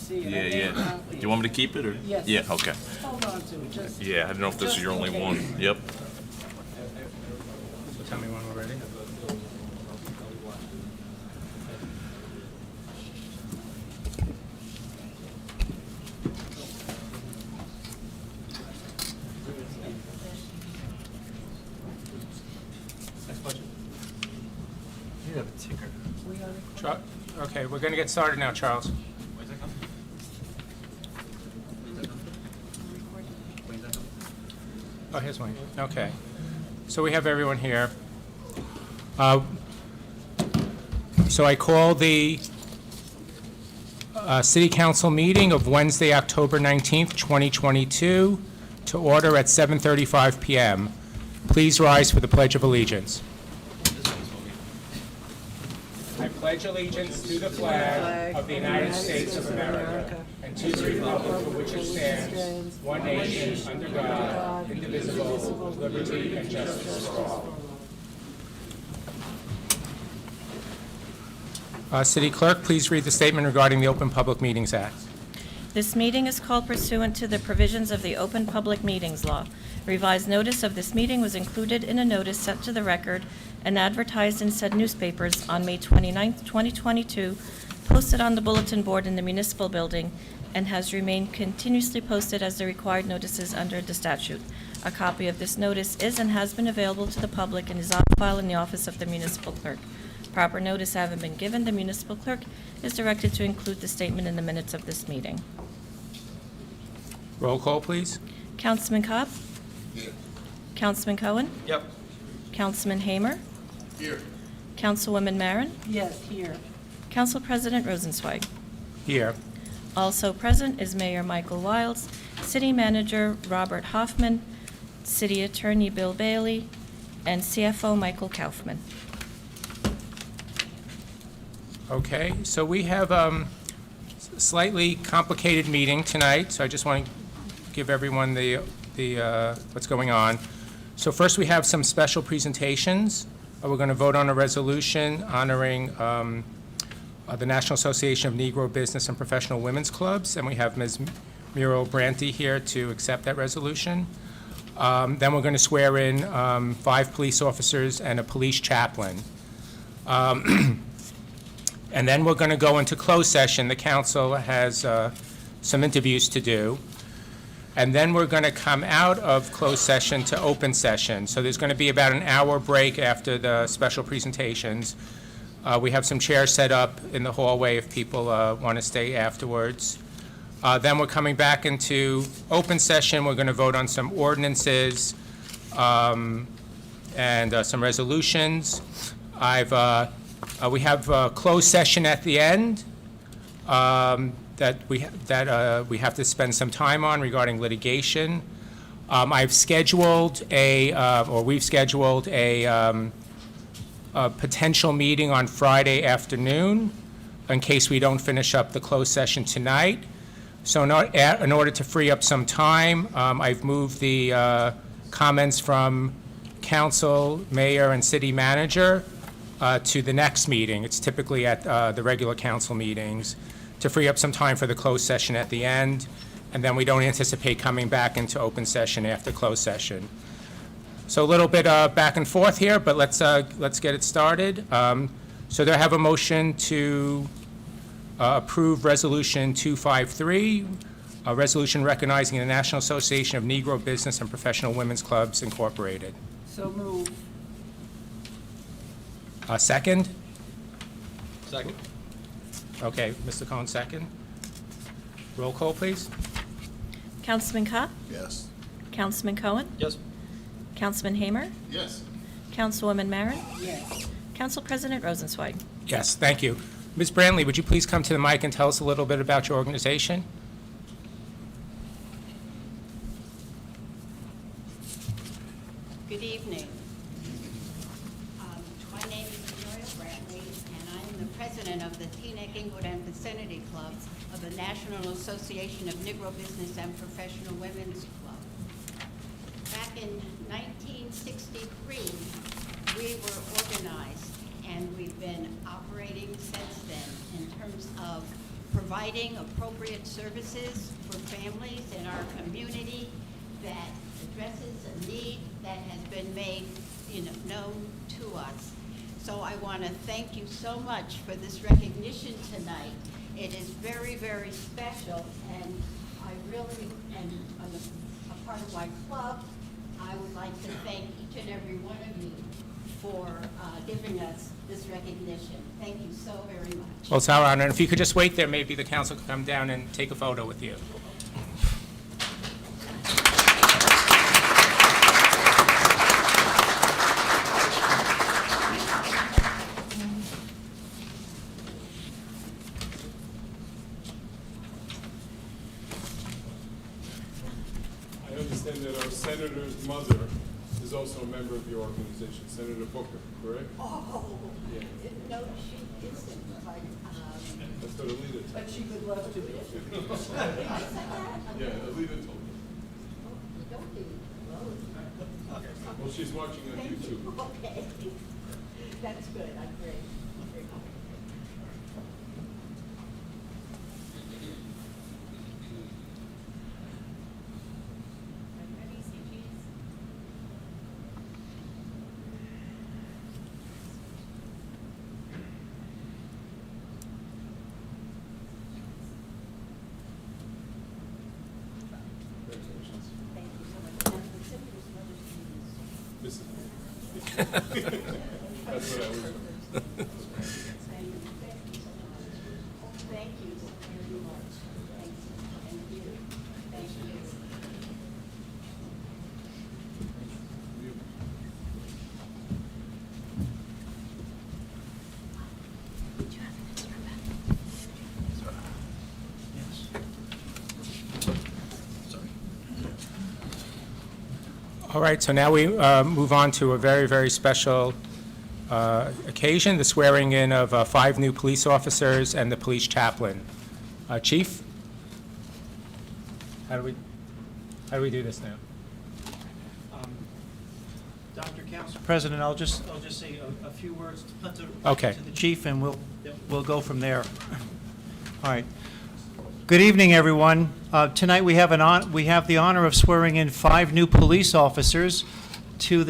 see it. Yeah. Do you want me to keep it or? Yes. Yeah, okay. Hold on to it, just. Yeah, I don't know if this is your only one. Yep. So tell me when we're ready. You have a ticker. Okay, we're going to get started now, Charles. Oh, here's mine. Okay. So we have everyone here. So I call the City Council meeting of Wednesday, October 19th, 2022, to order at 7:35 p.m. Please rise for the Pledge of Allegiance. I pledge allegiance to the flag of the United States of America and to the republic for which it stands, one nation, under God, indivisible, with liberty and justice for all. City Clerk, please read the statement regarding the Open Public Meetings Act. This meeting is called pursuant to the provisions of the Open Public Meetings Law. Revised notice of this meeting was included in a notice sent to the record and advertised in said newspapers on May 29, 2022, posted on the bulletin board in the municipal building, and has remained continuously posted as the required notices under the statute. A copy of this notice is and has been available to the public and is on file in the office of the municipal clerk. Proper notice having been given, the municipal clerk is directed to include the statement in the minutes of this meeting. Roll call, please. Councilman Cobb? Here. Councilman Cohen? Yep. Councilman Hamer? Here. Councilwoman Marin? Yes, here. Council President Rosenzweig. Here. Also present is Mayor Michael Wiles, City Manager Robert Hoffman, City Attorney Bill Bailey, and CFO Michael Kaufman. Okay, so we have slightly complicated meeting tonight, so I just want to give everyone the what's going on. So first we have some special presentations. We're going to vote on a resolution honoring the National Association of Negro Business and Professional Women's Clubs, and we have Ms. Muriel Branty here to accept that resolution. Then we're going to swear in 5 police officers and a police chaplain. And then we're going to go into closed session. The council has some interviews to do. And then we're going to come out of closed session to open session. So there's going to be about an hour break after the special presentations. We have some chairs set up in the hallway if people want to stay afterwards. Then we're coming back into open session. We're going to vote on some ordinances and some resolutions. We have a closed session at the end that we have to spend some time on regarding litigation. We've scheduled a potential meeting on Friday afternoon in case we don't finish up the closed session tonight. So in order to free up some time, I've moved the comments from council, mayor, and city manager to the next meeting. It's typically at the regular council meetings to free up some time for the closed session at the end, and then we don't anticipate coming back into open session after closed session. So a little bit back and forth here, but let's get it started. So do I have a motion to approve Resolution 253, a resolution recognizing the National Association of Negro Business and Professional Women's Clubs, Incorporated? So move. Second? Second. Okay, Mr. Cohen, second. Roll call, please. Councilman Cobb? Yes. Councilman Cohen? Yes. Councilman Hamer? Yes. Councilwoman Marin? Yes. Council President Rosenzweig. Yes, thank you. Ms. Brantley, would you please come to the mic and tell us a little bit about your organization? Good evening. My name is Muriel Brantley, and I am the president of the Teaneck, Englewood, and vicinity clubs of the National Association of Negro Business and Professional Women's Club. Back in 1963, we were organized, and we've been operating since then in terms of providing appropriate services for families in our community that addresses a need that has been made, known to us. So I want to thank you so much for this recognition tonight. It is very, very special, and I really, and on a part of my club, I would like to thank each and every one of you for giving us this recognition. Thank you so very much. Well, it's our honor. And if you could just wait there, maybe the council could come down and take a photo with you. I understand that our senator's mother is also a member of your organization, Senator Booker, correct? Oh, Yeah. no, she isn't, but, That's what Alita told me. But she would love to be. Yeah, Alita told me. don't be, Well, she's watching on thank YouTube. you, okay. That's good, I agree. Congratulations. Thank you so much. And the senator's mother's name is- That's what I was. Thank you so much. Thank you very much. Thank you. Thank you. All right, so now we move on to a very, very special occasion, the swearing-in of 5 new police officers and the police chaplain. Chief? How do we do this now? Dr. Council President, I'll just say a few words Okay. to the chief, and we'll go from there. All right. Good evening, everyone. Tonight we have the honor of swearing in 5 new police officers to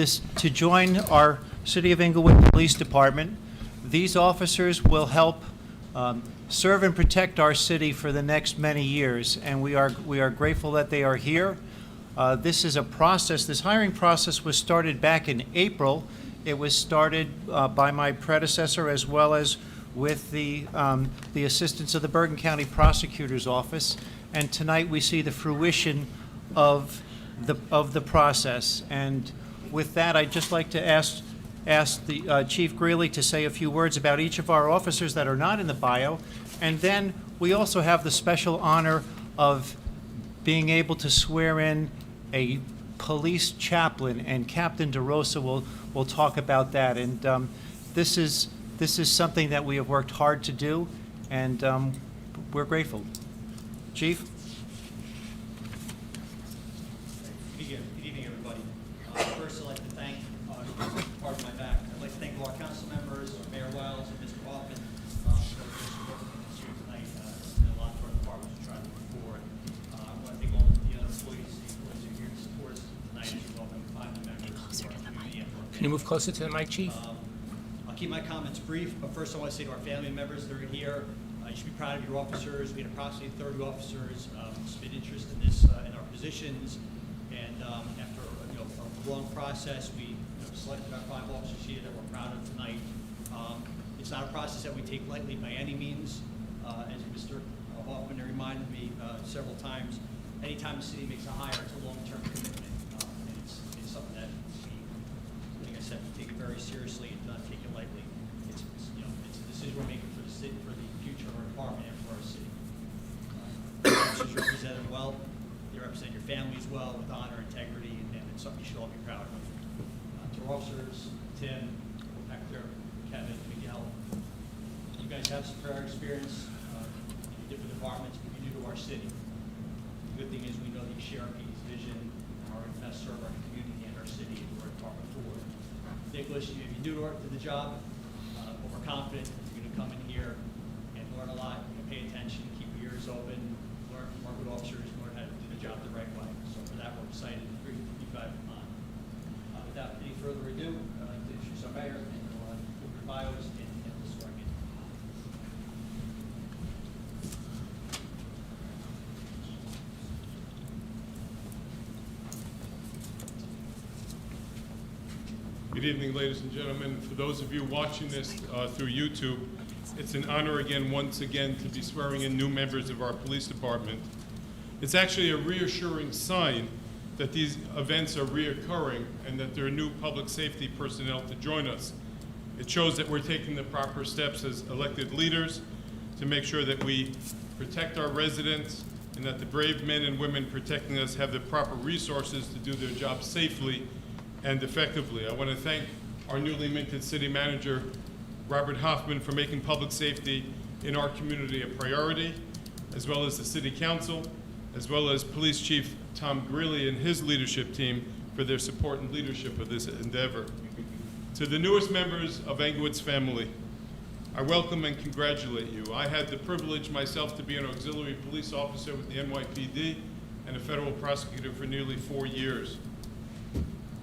join our City of Englewood Police Department. These officers will help serve and protect our city for the next many years, and we are grateful that they are here. This is a process. This hiring process was started back in April. It was started by my predecessor as well as with the assistance of the Bergen County Prosecutor's Office. And tonight we see the fruition of the process. And with that, I'd just like to ask the Chief Greeley to say a few words about each of our officers that are not in the bio. And then we also have the special honor of being able to swear in a police chaplain, and Captain DeRosa will talk about that. And this is something that we have worked hard to do, and we're grateful. Chief? Good evening, everybody. First, I'd like to thank, pardon my back, I'd like to thank all our council members, Mayor Wells, and Mr. Hoffman, for their support this year tonight. It's been a lot for our department to try to move forward. I want to thank all the other employees who are here to support us tonight, as well as 5 members of our community. Can you move closer to the mic, Chief? I'll keep my comments brief, but first I want to say to our family members that are here, you should be proud of your officers. We had approximately 30 officers submit interest in this, in our positions, and after a long process, we selected our 5 officers here that we're proud of tonight. It's not a process that we take lightly by any means. As Mr. Hoffman reminded me several times, anytime the city makes a hire, it's a long-term commitment, and it's something that we, like I said, we take it very seriously and not take it lightly. It's a decision we're making for the city, for the future of our department and for our city. The officers represented well. They represent your families well with honor, integrity, and it's something you should all be proud of. To our officers, Tim, Hector, Kevin, Miguel, you guys have some prior experience in different departments, but you're new to our city. The good thing is we know that you share our people's vision and are to best serve our community and our city and our department forward. Nicholas, you're new to the job, but we're confident that you're going to come in here and learn a lot. You're going to pay attention, keep your ears open, learn from our good officers, learn how to do the job the right way. So for that, we're excited to bring you guys on. Without any further ado, I'd like to introduce our mayor, and we'll do your bios and we'll swear in. Good evening, ladies and gentlemen. For those of you watching this through YouTube, it's an honor once again, to be swearing in new members of our police department. It's actually a reassuring sign that these events are reoccurring and that there are new public safety personnel to join us. It shows that we're taking the proper steps as elected leaders to make sure that we protect our residents and that the brave men and women protecting us have the proper resources to do their jobs safely and effectively. I want to thank our newly minted city manager, Robert Hoffman, for making public safety in our community a priority, as well as the city council, as well as Police Chief Tom Greeley and his leadership team for their support and leadership of this endeavor. To the newest members of Englewood's family, I welcome and congratulate you. I had the privilege myself to be an auxiliary police officer with the NYPD and a federal prosecutor for nearly 4 years.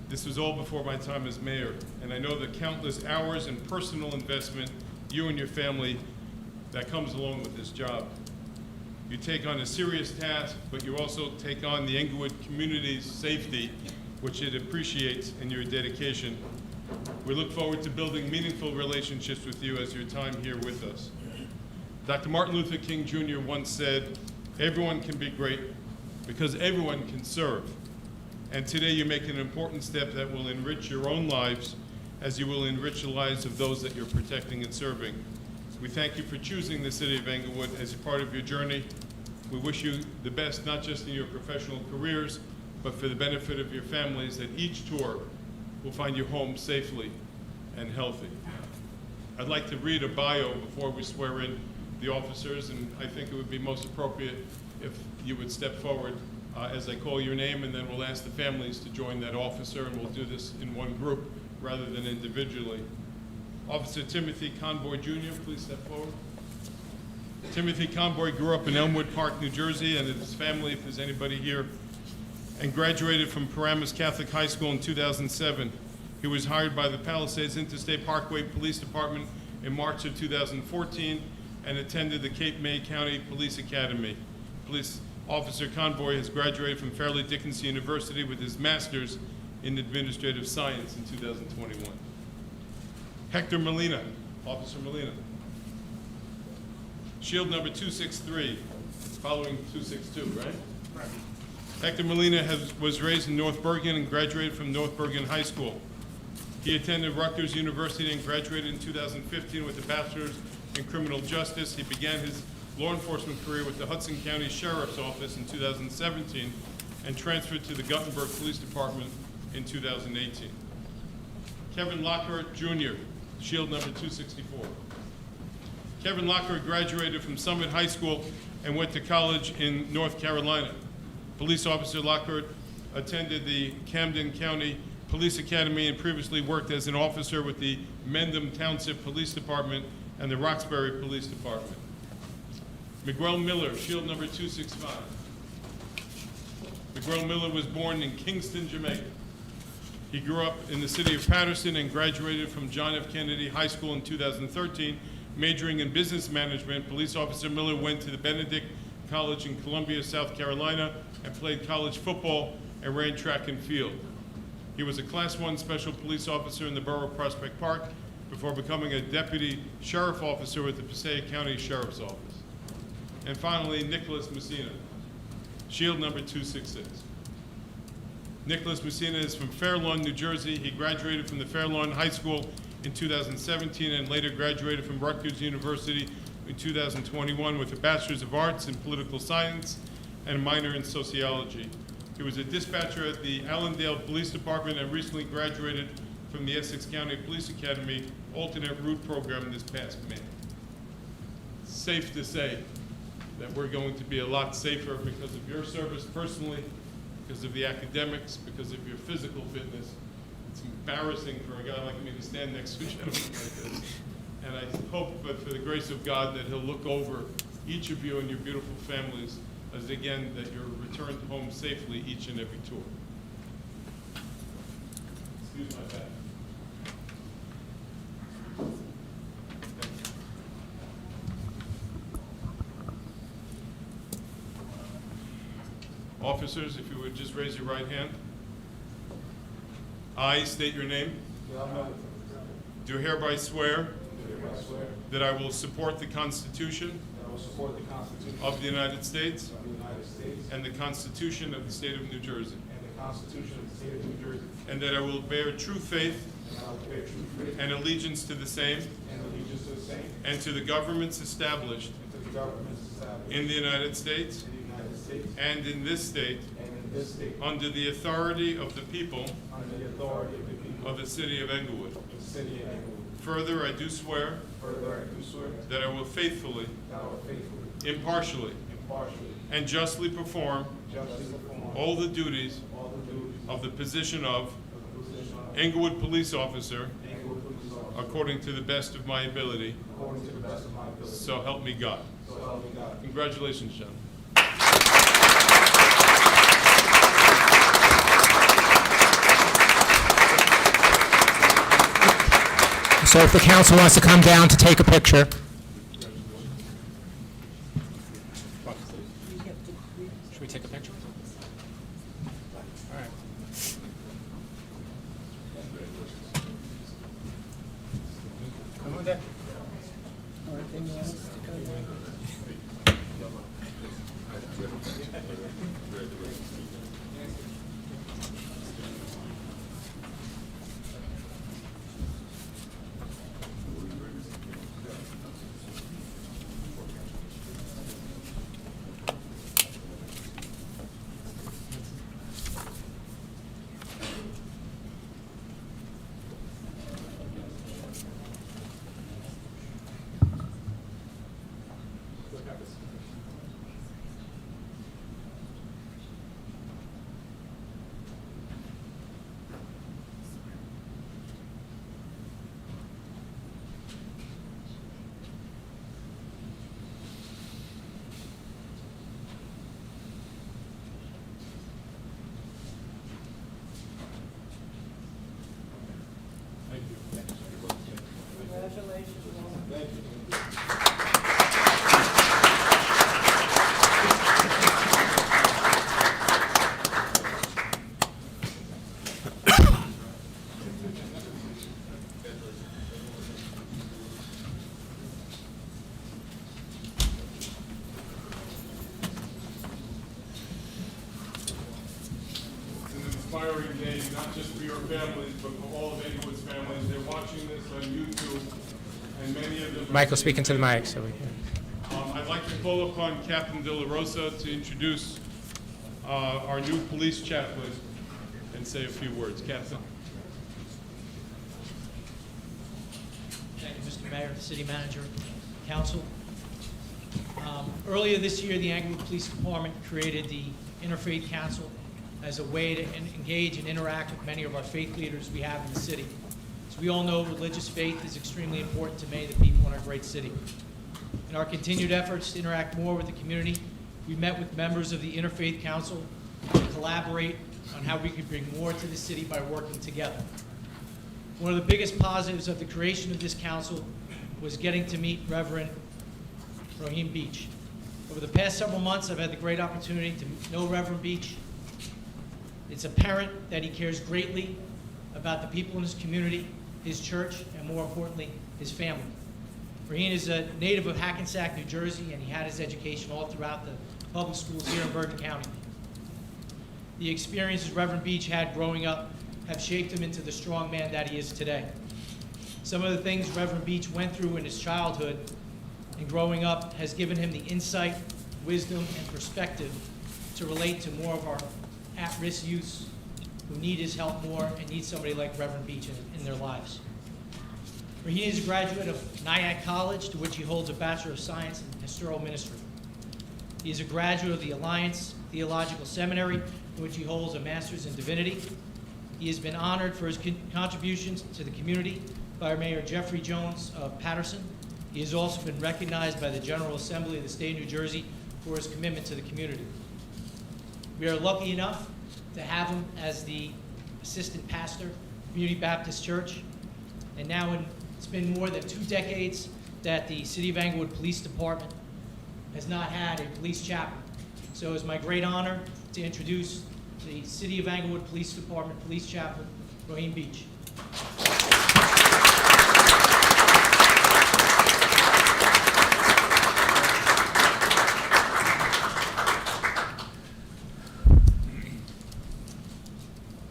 This was all before my time as mayor, and I know the countless hours and personal investment you and your family that comes along with this job. You take on a serious task, but you also take on the Englewood community's safety, which it appreciates in your dedication. We look forward to building meaningful relationships with you as your time here with us. Dr. Martin Luther King Jr. once said, "Everyone can be great because everyone can serve." And today you make an important step that will enrich your own lives as you will enrich the lives of those that you're protecting and serving. We thank you for choosing the city of Englewood as a part of your journey. We wish you the best, not just in your professional careers, but for the benefit of your families, that each tour will find you home safely and healthy. I'd like to read a bio before we swear in the officers, and I think it would be most appropriate if you would step forward as I call your name, and then we'll ask the families to join that officer, and we'll do this in one group rather than individually. Officer Timothy Conboy Jr., please step forward. Timothy Conboy grew up in Elmwood Park, New Jersey, and his family, if there's anybody here, and graduated from Paramus Catholic High School in 2007. He was hired by the Palisades Interstate Parkway Police Department in March of 2014 and attended the Cape May County Police Academy. Police Officer Conboy has graduated from Fairleigh Dickinson University with his master's in administrative science in 2021. Hector Molina, Officer Molina. Shield number 263, following 262, right? Right. Hector Molina was raised in North Bergen and graduated from North Bergen High School. He attended Rutgers University and graduated in 2015 with a bachelor's in criminal justice. He began his law enforcement career with the Hudson County Sheriff's Office in 2017 and transferred to the Guttenberg Police Department in 2018. Kevin Lockhart Jr., Shield number 264. Kevin Lockhart graduated from Summit High School and went to college in North Carolina. Police Officer Lockhart attended the Camden County Police Academy and previously worked as an officer with the Mendham Township Police Department and the Roxbury Police Department. Miguel Miller, Shield number 265. Miguel Miller was born in Kingston, Jamaica. He grew up in the city of Patterson and graduated from John F. Kennedy High School in 2013, majoring in business management. Police Officer Miller went to the Benedict College in Columbia, South Carolina, and played college football and ran track and field. He was a Class 1 Special Police Officer in the Borough of Prospect Park before becoming a Deputy Sheriff Officer with the Passaic County Sheriff's Office. And finally, Nicholas Messina, Shield number 266. Nicholas Messina is from Fair Lawn, New Jersey. He graduated from the Fair Lawn High School in 2017 and later graduated from Rutgers University in 2021 with a Bachelor's of Arts in Political Science and a minor in Sociology. He was a dispatcher at the Allendale Police Department and recently graduated from the Essex County Police Academy alternate route program this past May. Safe to say that we're going to be a lot safer because of your service personally, because of the academics, because of your physical fitness. It's embarrassing for a guy like me to stand next to a gentleman like this. And I hope, but for the grace of God, that he'll look over each of you and your beautiful families, as again, that you're returned home safely each and every tour. Excuse my bag. Officers, if you would just raise your right hand. I state your name. Do hereby swear that I will support the Constitution of the United States and the Constitution of the State of New Jersey, and that I will bear true faith and allegiance to the same and to the governments established in the United States and in this state under the authority of the people of the city of Englewood. Further, I do swear that I will faithfully, impartially, and justly perform all the duties of the position of Englewood Police Officer according to the best of my ability. So help me God. Congratulations, gentlemen. So if the council wants to come down to take a picture. Should we take a picture? All right. Come on down. Inspiring day, not just for your families, but for all of Englewood's families. They're watching this on YouTube, and many of them... Michael, speaking to the mic so we can... I'd like to call upon Captain De La Rosa to introduce our new police chaplain and say a few words. Captain. Thank you, Mr. Mayor, City Manager, Council. Earlier this year, the Englewood Police Department created the Interfaith Council as a way to engage and interact with many of our faith leaders we have in the city. As we all know, religious faith is extremely important to many of the people in our great city. In our continued efforts to interact more with the community, we met with members of the Interfaith Council to collaborate on how we could bring more to the city by working together. One of the biggest positives of the creation of this council was getting to meet Reverend Rohim Beach. Over the past several months, I've had the great opportunity to know Reverend Beach. It's apparent that he cares greatly about the people in his community, his church, and more importantly, his family. Raheem is a native of Hackensack, New Jersey, and he had his education all throughout the public schools here in Bergen County. The experiences Reverend Beach had growing up have shaped him into the strong man that he is today. Some of the things Reverend Beach went through in his childhood and growing up has given him the insight, wisdom, and perspective to relate to more of our at-risk youths who need his help more and need somebody like Reverend Beach in their lives. Raheem is a graduate of Nyack College, to which he holds a Bachelor of Science in Pastoral Ministry. He is a graduate of the Alliance Theological Seminary, in which he holds a Master's in Divinity. He has been honored for his contributions to the community by Mayor Jeffrey Jones of Patterson. He has also been recognized by the General Assembly of the State of New Jersey for his commitment to the community. We are lucky enough to have him as the assistant pastor, Community Baptist Church. And now it's been more than 2 decades that the City of Englewood Police Department has not had a police chaplain. So it's my great honor to introduce the City of Englewood Police Department Police Chaplain, Raheem Beach.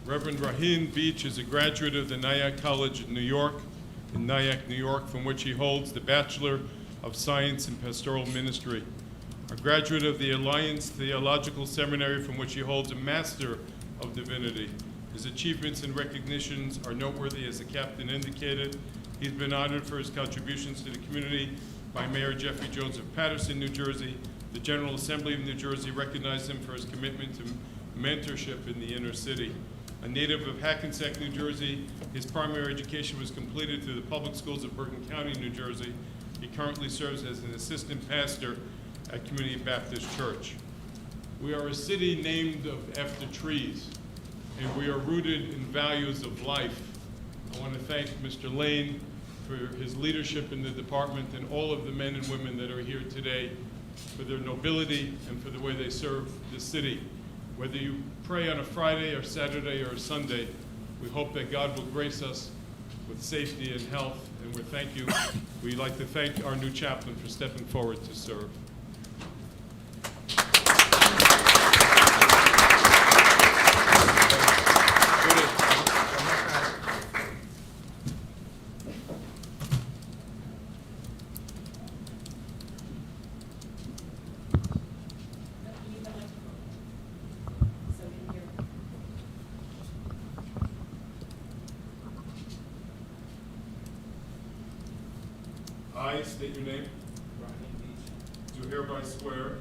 Reverend Raheem Beach is a graduate of the Nyack College in New York, New York, from which he holds the Bachelor of Science in Pastoral Ministry. A graduate of the Alliance Theological Seminary, from which he holds a Master of Divinity. His achievements and recognitions are noteworthy, as the captain indicated. He's been honored for his contributions to the community by Mayor Jeffrey Jones of Paterson, New Jersey. The General Assembly of New Jersey recognized him for his commitment to mentorship in the inner city. A native of Hackensack, New Jersey, his primary education was completed through the public schools of Bergen County, New Jersey. He currently serves as an assistant pastor at Community Baptist Church. We are a city named after trees, and we are rooted in values of life. I want to thank Mr. Lane for his leadership in the department and all of the men and women that are here today for their nobility and for the way they serve the city. Whether you pray on a Friday or Saturday or a Sunday, we hope that God will grace us with safety and health, and we thank you. We'd like to thank our new chaplain for stepping forward to serve. I state your name. Raheem Beach. Do hereby swear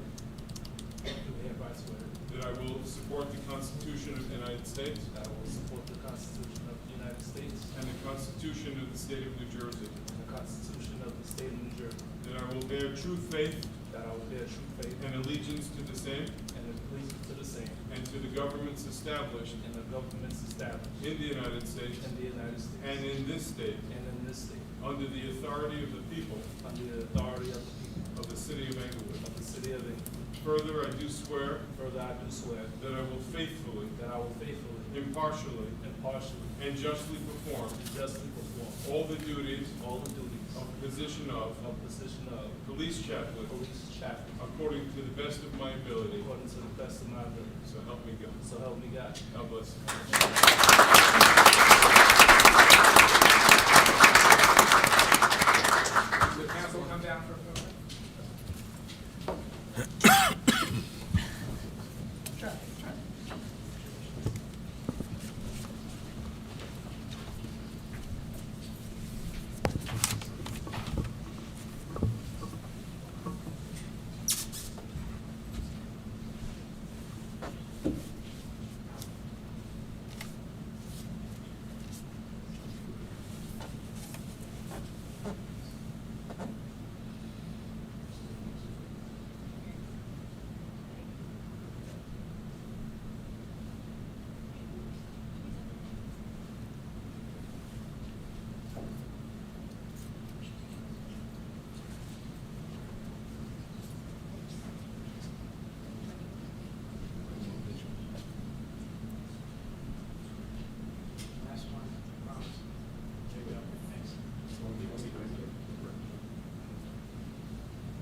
Do hereby swear that I will support the Constitution of the United States that I will support the Constitution of the United States and the Constitution of the State of New Jersey, and the Constitution of the State of New Jersey, that I will bear true faith that I will bear true faith and allegiance to the same and allegiance to the same and to the governments established and the governments established in the United States in the United States and in this state and in this state, under the authority of the people under the authority of the people of the City of Englewood. of the City of England. Further, I do swear Further, I do swear that I will faithfully, that I will faithfully, impartially, impartially, and justly perform and justly perform all the duties all the duties of the position of of position of police chaplain police chaplain according to the best of my ability. according to the best of my ability. So help me God. So help me God. God bless you. The council will come down for a moment.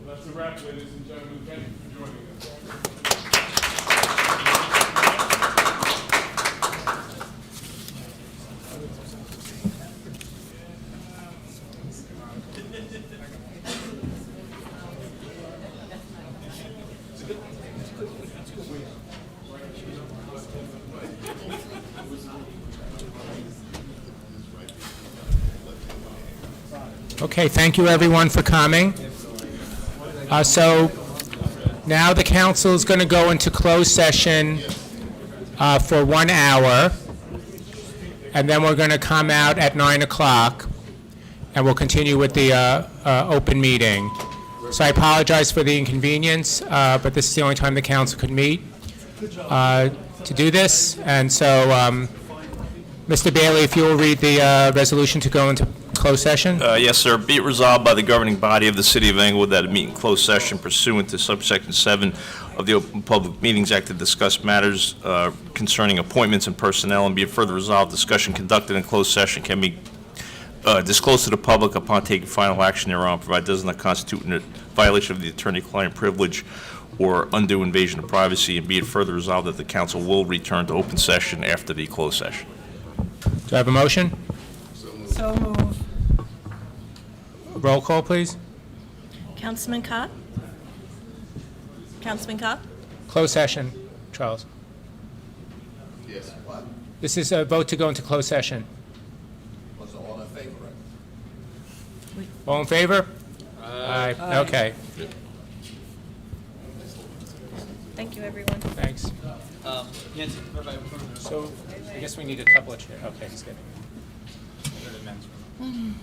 Well, that's a wrap, ladies and gentlemen. Thank you for joining us. Okay, thank you everyone for coming. So now the council is going to go into closed session for 1 hour, and then we're going to come out at 9 o'clock. and we'll continue with the open meeting. So I apologize for the inconvenience, but this is the only time the council could meet to do this. And so, Mr. Bailey, if you will read the resolution to go into closed session. Yes, sir. Be it resolved by the governing body of the City of Englewood that a meet in closed session pursuant to subsection 7 of the Open Public Meetings Act to discuss matters concerning appointments and personnel, and be it further resolved, discussion conducted in closed session can be disclosed to the public upon taking final action thereon, provided it does not constitute a violation of the attorney-client privilege or undue invasion of privacy, and be it further resolved that the council will return to open session after the closed session. Do I have a motion? So moved. Roll call, please. Councilman Kopp? Councilman Kopp? Closed session, Charles. Yes, what? This is a vote to go into closed session. Was all in favor, right? All in favor? Aye. Okay, Thank you, everyone. thanks. Nancy, everybody, So I guess we need a couple of chairs. Okay, he's getting it.